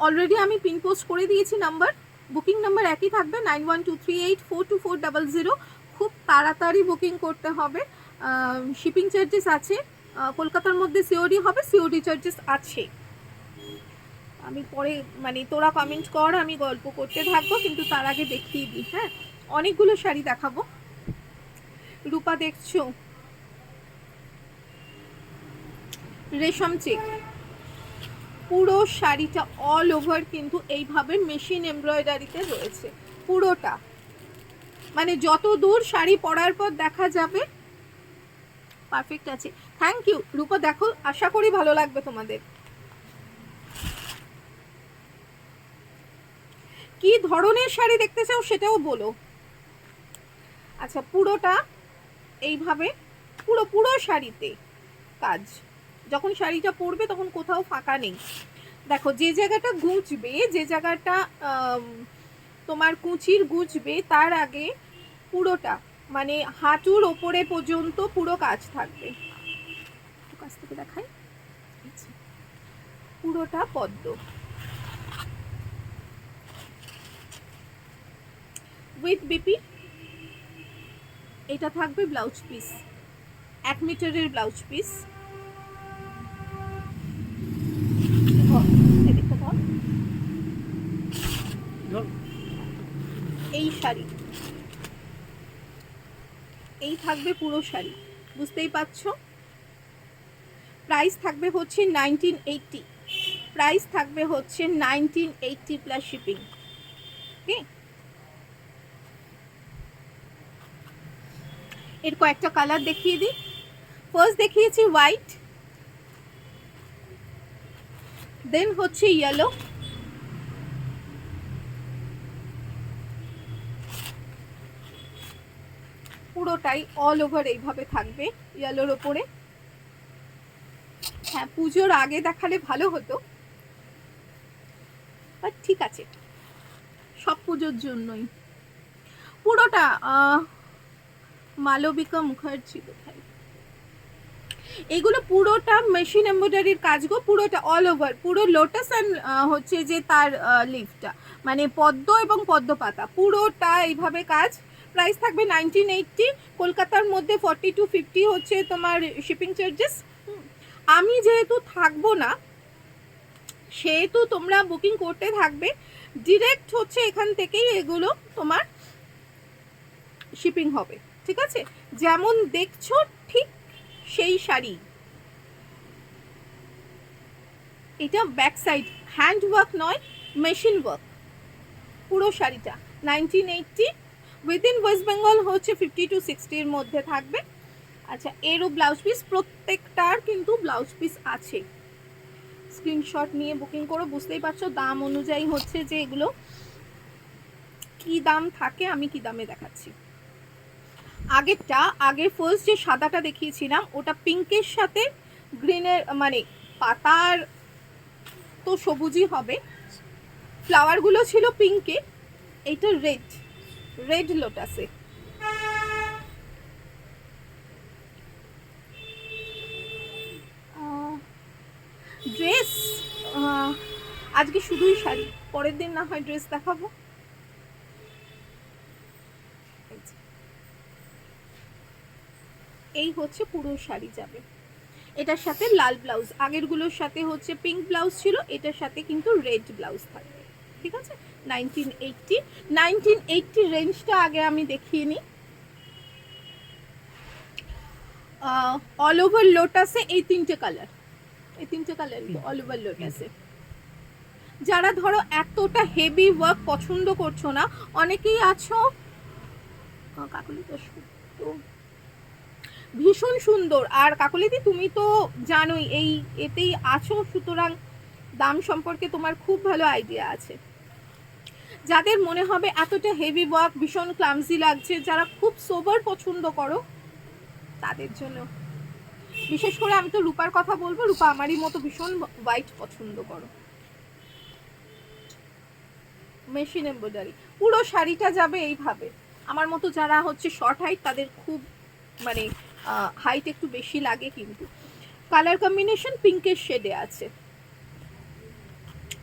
Already আমি pin post করে দিয়েছি নাম্বার, বুকিং নাম্বার একই থাকবে 9123842400। খুব তাড়াতাড়ি বুকিং করতে হবে। শিপিং চার্জেস আছে, কলকাতার মধ্যে সিওডি হবে, সিওডি চার্জেস আছে। আমি পরে মানে তোরা কমেন্ট কর, আমি গল্প করতে থাকবো, কিন্তু তার আগে দেখিয়ে দিই। হ্যাঁ, অনেকগুলো শাড়ি দেখাবো। রূপা দেখছো, রেশম চেক, পুরো শাড়িটা অল ওভার কিন্তু এইভাবে মেশিন এমব্রয়ডারিতে রয়েছে পুরোটা, মানে যত দূর শাড়ি পরার পর দেখা যাবে পারফেক্ট আছে। থ্যাংক ইউ রূপা, দেখো আশা করি ভালো লাগবে তোমাদের। কি ধরনের শাড়ি দেখতে চাও সেটাও বলো। আচ্ছা, পুরোটা এইভাবে পুরো শাড়িতে কাজ, যখন শাড়িটা পরবে তখন কোথাও ফাঁকা নেই। দেখো যে জায়গাটা গুঁজবে, যে জায়গাটা তোমার কুচির গুঁজবে, তার আগে পুরোটা মানে হাঁটুর ওপরে পর্যন্ত পুরো কাজ থাকবে। কাছ থেকে দেখাই, পুরোটা পদ্ম উইথ বিপি। এটা থাকবে ব্লাউজ পিস, 1 মিটারের ব্লাউজ পিস। এই শাড়ি, এই থাকবে পুরো শাড়ি, বুঝতেই পারছো। প্রাইস থাকবে হচ্ছে 1980, প্রাইস থাকবে হচ্ছে 1980 প্লাস শিপিং। ওকে, এর কয়েকটা কালার দেখিয়ে দিই। ফার্স্ট দেখিয়েছি হোয়াইট, দেন হচ্ছে ইয়েলো, পুরোটাই অল ওভার এইভাবে থাকবে ইয়েলোর ওপরে। হ্যাঁ, পুজোর আগে দেখালে ভালো হতো, বাট ঠিক আছে, সব পুজোর জন্যই। পুরোটা মালবিকা মুখার্জি কোথায়, এগুলো পুরোটা মেশিন এমব্রয়ডারির কাজ গো, পুরোটা অল ওভার, পুরো লোটাস অ্যান্ড হচ্ছে যে তার লিফটা মানে পদ্ম এবং পদ্ম পাতা, পুরোটা এইভাবে কাজ। প্রাইস থাকবে 1980, কলকাতার মধ্যে 40 to 50 হচ্ছে তোমার শিপিং চার্জেস। আমি যেহেতু থাকবো না, সেহেতু তোমরা বুকিং করতে থাকবে, ডিরেক্ট হচ্ছে এখান থেকেই এগুলো তোমার শিপিং হবে, ঠিক আছে। যেমন দেখছো ঠিক সেই শাড়ি। এটা ব্যাক সাইড, হ্যান্ড ওয়ার্ক নয়, মেশিন ওয়ার্ক, পুরো শাড়িটা 1980, উইদিন ওয়েস্ট বেঙ্গল হচ্ছে 50 to 60-র মধ্যে থাকবে। আচ্ছা, এরও ব্লাউজ পিস, প্রত্যেকটার কিন্তু ব্লাউজ পিস আছে। স্ক্রিনশট নিয়ে বুকিং করো, বুঝতেই পারছো দাম অনুযায়ী হচ্ছে যে এগুলো কি দাম থাকে, আমি কি দামে দেখাচ্ছি। আগেরটা, আগে ফার্স্ট যে সাদাটা দেখিয়েছিলাম ওটা পিঙ্কের সাথে গ্রিনের, মানে পাতার তো সবুজই হবে, ফ্লাওয়ারগুলো ছিল পিঙ্কে, এইটা রেড, রেড লোটাসে। ড্রেস আজকে শুধুই শাড়ি, পরের দিন না হয় ড্রেস দেখাবো। এই হচ্ছে পুরো শাড়ি যাবে, এটার সাথে লাল ব্লাউজ, আগেরগুলোর সাথে হচ্ছে পিঙ্ক ব্লাউজ ছিল, এটার সাথে কিন্তু রেড ব্লাউজ থাকবে, ঠিক আছে। 1980 রেঞ্জটা আগে আমি দেখিয়ে নিই। অল ওভার লোটাসে এই তিনটে কালার, এই তিনটে কালার অল ওভার লোটাসে। যারা ধরো এতটা হেভি ওয়ার্ক পছন্দ করছো না, অনেকেই আছো, কাকুলিটা তো ভীষণ সুন্দর, আর কাকলিদি তুমি তো জানোই এই এতেই আছো, সুতরাং দাম সম্পর্কে তোমার খুব ভালো আইডিয়া আছে। যাদের মনে হবে এতটা হেভি ওয়ার্ক ভীষণ ক্লামজি লাগছে, যারা খুব সোবার পছন্দ করো তাদের জন্য, বিশেষ করে আমি তো রূপার কথা বলবো, রূপা আমারই মতো ভীষণ হোয়াইট পছন্দ করো। মেশিন এমব্রয়ডারি পুরো শাড়িটা যাবে এইভাবে। আমার মতো যারা হচ্ছে শর্ট হাইট তাদের খুব মানে হাইট একটু বেশি লাগে, কিন্তু কালার কম্বিনেশন পিঙ্কের শেডে আছে।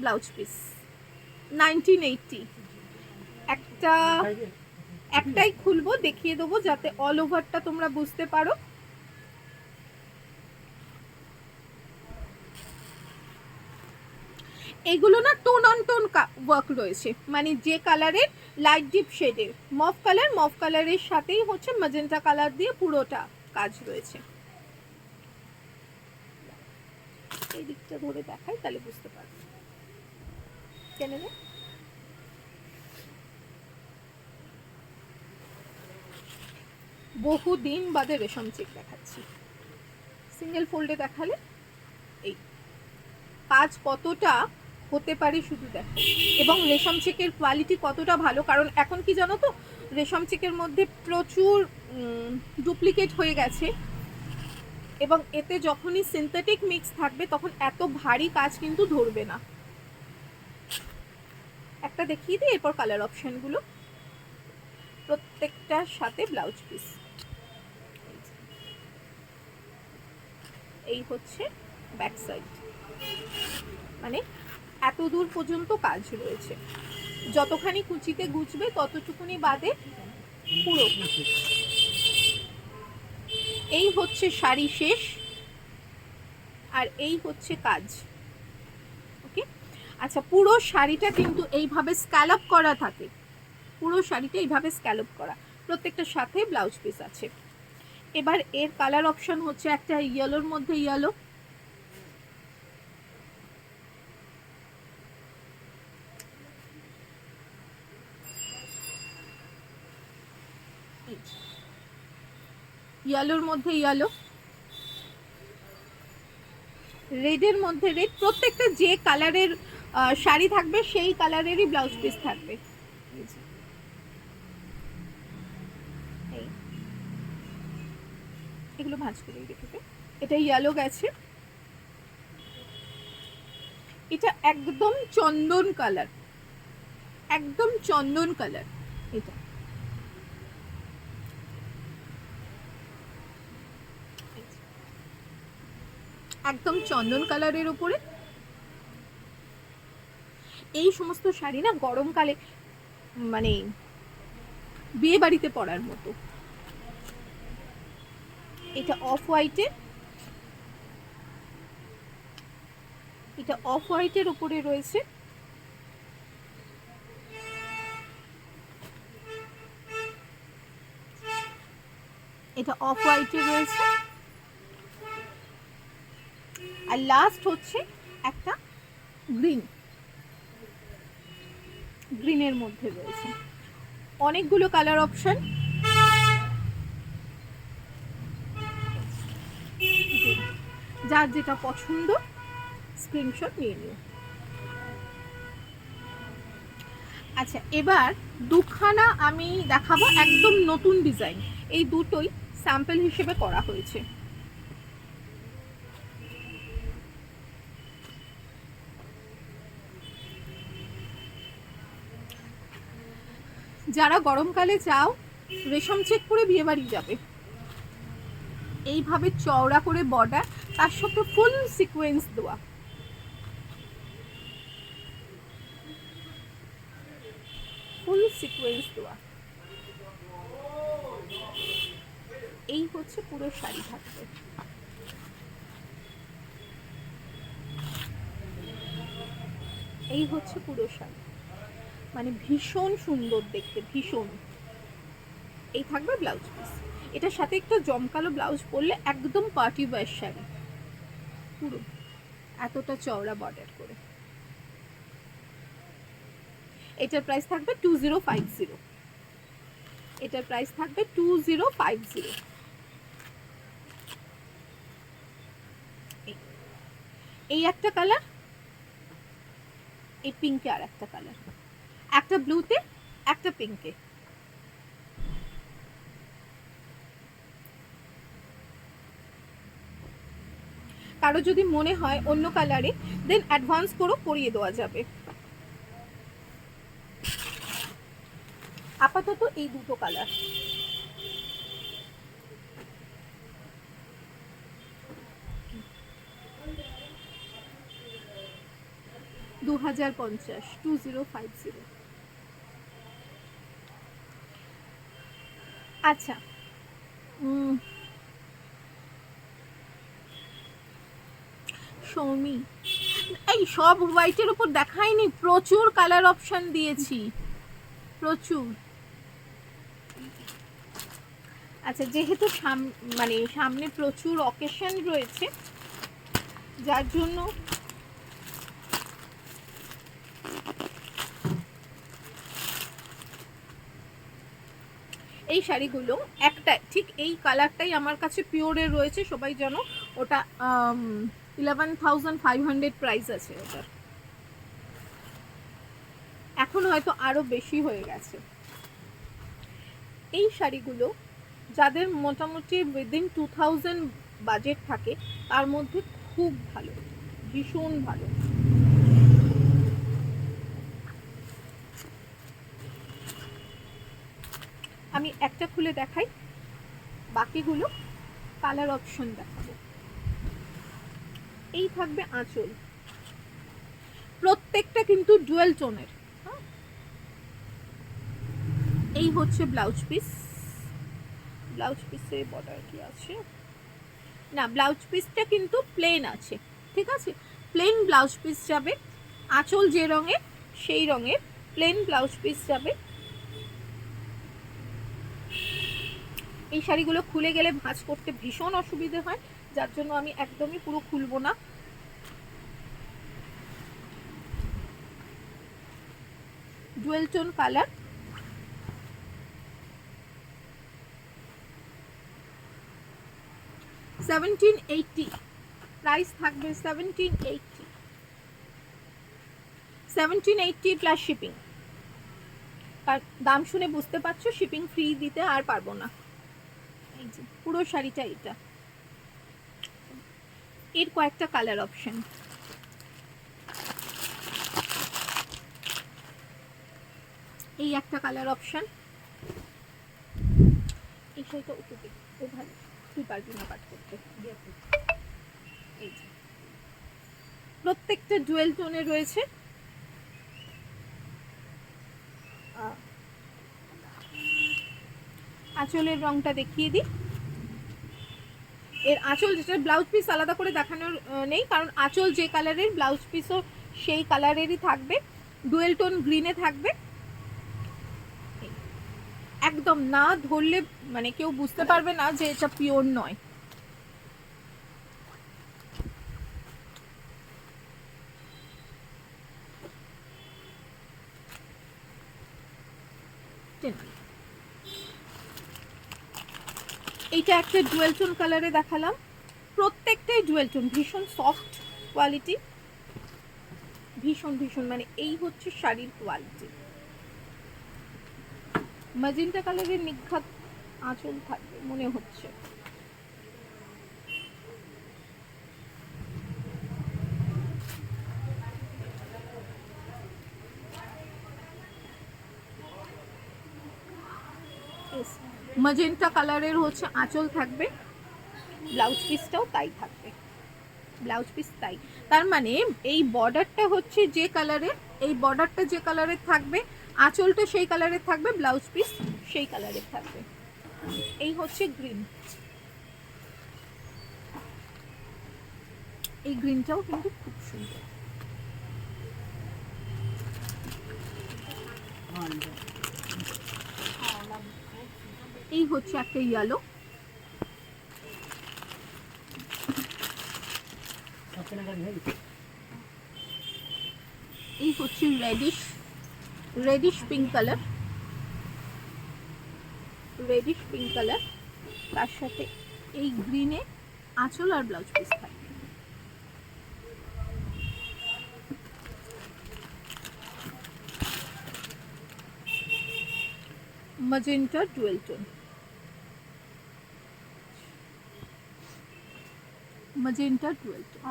Blouse piece 1980। একটাই খুলবো, দেখিয়ে দেবো যাতে অল ওভারটা তোমরা বুঝতে পারো। এগুলো না টোন অন টোন ওয়ার্ক রয়েছে, মানে যে কালারের লাইট ডিপ শেডের মফ কালারের সাথেই হচ্ছে ম্যাজেন্টা কালার দিয়ে পুরোটা কাজ রয়েছে। এই দিকটা ধরে দেখাই তাহলে বুঝতে পারবে। কেন রে বহুদিন বাদে রেশম চেক দেখাচ্ছি, সিঙ্গেল ফোল্ডে দেখালে এই কাজ কতটা হতে পারে শুধু দেখো, এবং রেশম চেকের কোয়ালিটি কতটা ভালো। কারণ এখন কি জানো তো, রেশম চেকের মধ্যে প্রচুর ডুপ্লিকেট হয়ে গেছে, এবং এতে যখনই সিনথেটিক মিক্স থাকবে তখন এত ভারী কাজ কিন্তু ধরবে না। একটা দেখিয়ে দিই, এরপর কালার অপশনগুলো। প্রত্যেকটার সাথে ব্লাউজ পিস। এই হচ্ছে ব্যাক সাইড, মানে এত দূর পর্যন্ত কাজ রয়েছে। যতখানি কুচিতে গুছবে ততটুকুনি বাদে পুরো। এই হচ্ছে শাড়ি শেষ, আর এই হচ্ছে কাজ। ওকে, আচ্ছা, পুরো শাড়িটা কিন্তু এইভাবে স্ক্যালপ করা থাকে, পুরো শাড়িটা এইভাবে স্ক্যালপ করা, প্রত্যেকটার সাথে ব্লাউজ পিস আছে। এবার এর কালার অপশন হচ্ছে একটা ইয়েলোর মধ্যে ইয়েলো, ইয়েলোর মধ্যে ইয়েলো, রেডের মধ্যে রেড। প্রত্যেকটা যে কালারের শাড়ি থাকবে সেই কালারেরই ব্লাউজ পিস থাকবে। এগুলো ভাঁজ করে রেখেছে। এটা ইয়েলো গেছে, এটা একদম চন্দন কালার, একদম চন্দন কালার। এটা একদম চন্দন কালারের উপরে। এই সমস্ত শাড়ি না গরমকালে মানে বিয়ে বাড়িতে পরার মতো। এটা অফ হোয়াইটের, এটা অফ হোয়াইটের উপরে রয়েছে। এটা অফ হোয়াইটে রয়েছে, আর লাস্ট হচ্ছে একটা গ্রিন, গ্রিনের মধ্যে রয়েছে। অনেকগুলো কালার অপশন, যার যেটা পছন্দ স্ক্রিনশট নিয়ে নিও। আচ্ছা, এবার দুখানা আমি দেখাবো একদম নতুন ডিজাইন। এই দুটোই স্যাম্পল হিসেবে করা হয়েছে। যারা গরমকালে চাও রেশম চেক করে বিয়ে বাড়ি যাবে, এইভাবে চওড়া করে বর্ডার, তার সাথে ফুল সিকোয়েন্স দেওয়া, ফুল সিকোয়েন্স দেওয়া, এই হচ্ছে পুরো শাড়ি থাকবে। এই হচ্ছে পুরো শাড়ি, মানে ভীষণ সুন্দর দেখতে, ভীষণ। এই থাকবে ব্লাউজ পিস, এটার সাথে একটা জমকালো ব্লাউজ পরলে একদম পার্টি ওয়্যার শাড়ি, পুরো এতটা চওড়া বর্ডার করে। এটার প্রাইস থাকবে 2050, এটার প্রাইস থাকবে 2050। এই একটা কালার, এই পিঙ্কে আর একটা কালার, একটা ব্লুতে একটা পিঙ্কে। কারো যদি মনে হয় অন্য কালারে, দেন অ্যাডভান্স করো, করিয়ে দেওয়া যাবে। আপাতত এই দুটো কালার। 2050, 2050। আচ্ছা, সৌমি, এই সব হোয়াইটের উপর দেখায়নি, প্রচুর কালার অপশন দিয়েছি, প্রচুর। আচ্ছা, যেহেতু মানে সামনে প্রচুর অকেশন রয়েছে, যার জন্য এই শাড়িগুলো একটা ঠিক এই কালারটাই আমার কাছে পিওরের রয়েছে, সবাই জানো। ওটা 11,500 প্রাইস আছে ওটার, এখন হয়তো আরো বেশি হয়ে গেছে। এই শাড়িগুলো যাদের মোটামুটি উইদিন 2000 বাজেট থাকে, তার মধ্যে খুব ভালো, ভীষণ ভালো। আমি একটা খুলে দেখাই, বাকিগুলো কালার অপশন দেখাবো। এই থাকবে আঁচল, প্রত্যেকটা কিন্তু ডুয়েল টোনের। এই হচ্ছে ব্লাউজ পিস, ব্লাউজ পিসে বর্ডার কি আছে না, ব্লাউজ পিসটা কিন্তু প্লেন আছে, ঠিক আছে, প্লেন ব্লাউজ পিস যাবে। আঁচল যে রঙের সেই রঙের প্লেন ব্লাউজ পিস যাবে। এই শাড়িগুলো খুলে গেলে ভাঁজ করতে ভীষণ অসুবিধে হয়, যার জন্য আমি একদমই পুরো খুলবো না। ডুয়েল টোন কালার, $1780 প্রাইস থাকবে, $1780 প্লাস শিপিং। আর দাম শুনে বুঝতে পারছো শিপিং ফ্রি দিতে আর পারবো না। এই যে পুরো শাড়িটা এটা, এর কয়েকটা কালার অপশন। এই একটা কালার অপশন, এই শাড়িটা ওকে ও ভালো, তুই পারবি না কাট করতে। এই যে প্রত্যেকটা ডুয়েল টোনে রয়েছে। আঁচলের রংটা দেখিয়ে দিই। এর আঁচল যেটা, ব্লাউজ পিস আলাদা করে দেখানোর নেই, কারণ আঁচল যে কালারের ব্লাউজ পিসও সেই কালারেরই থাকবে, ডুয়েল টোন গ্রিনে থাকবে। একদম না ধরলে মানে কেউ বুঝতে পারবে না যে এটা পিওর নয়। এইটা একটা ডুয়েল টোন কালারে দেখালাম, প্রত্যেকটাই ডুয়েল টোন, ভীষণ সফট কোয়ালিটি, ভীষণ ভীষণ, মানে এই হচ্ছে শাড়ির কোয়ালিটি। ম্যাজেন্টা কালারের নিখাত আঁচল থাকবে মনে হচ্ছে। ম্যাজেন্টা কালারের হচ্ছে আঁচল থাকবে, ব্লাউজ পিসটাও তাই থাকবে, ব্লাউজ পিস তাই। তার মানে এই বর্ডারটা হচ্ছে যে কালারের, এই বর্ডারটা যে কালারের থাকবে, আঁচলটা সেই কালারের থাকবে, ব্লাউজ পিস সেই কালারের থাকবে। এই হচ্ছে গ্রিন, এই গ্রিনটাও কিন্তু খুব সুন্দর। এই হচ্ছে একটা ইয়েলো, এই হচ্ছে radish pink colour, radish pink colour, তার সাথে এই গ্রিনে আঁচল আর ব্লাউজ পিস থাকবে। Magenta dual tone, magenta dual tone.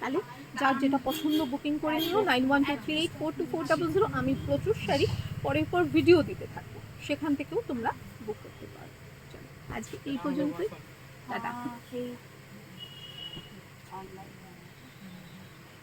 তাহলে যার যেটা পছন্দ বুকিং করে নিও, 9123842400। আমি প্রচুর শাড়ি পরের পর ভিডিও দিতে থাকবো, সেখান থেকেও তোমরা বুক করতে পারো। চলো আজকে এই পর্যন্তই, টাটা।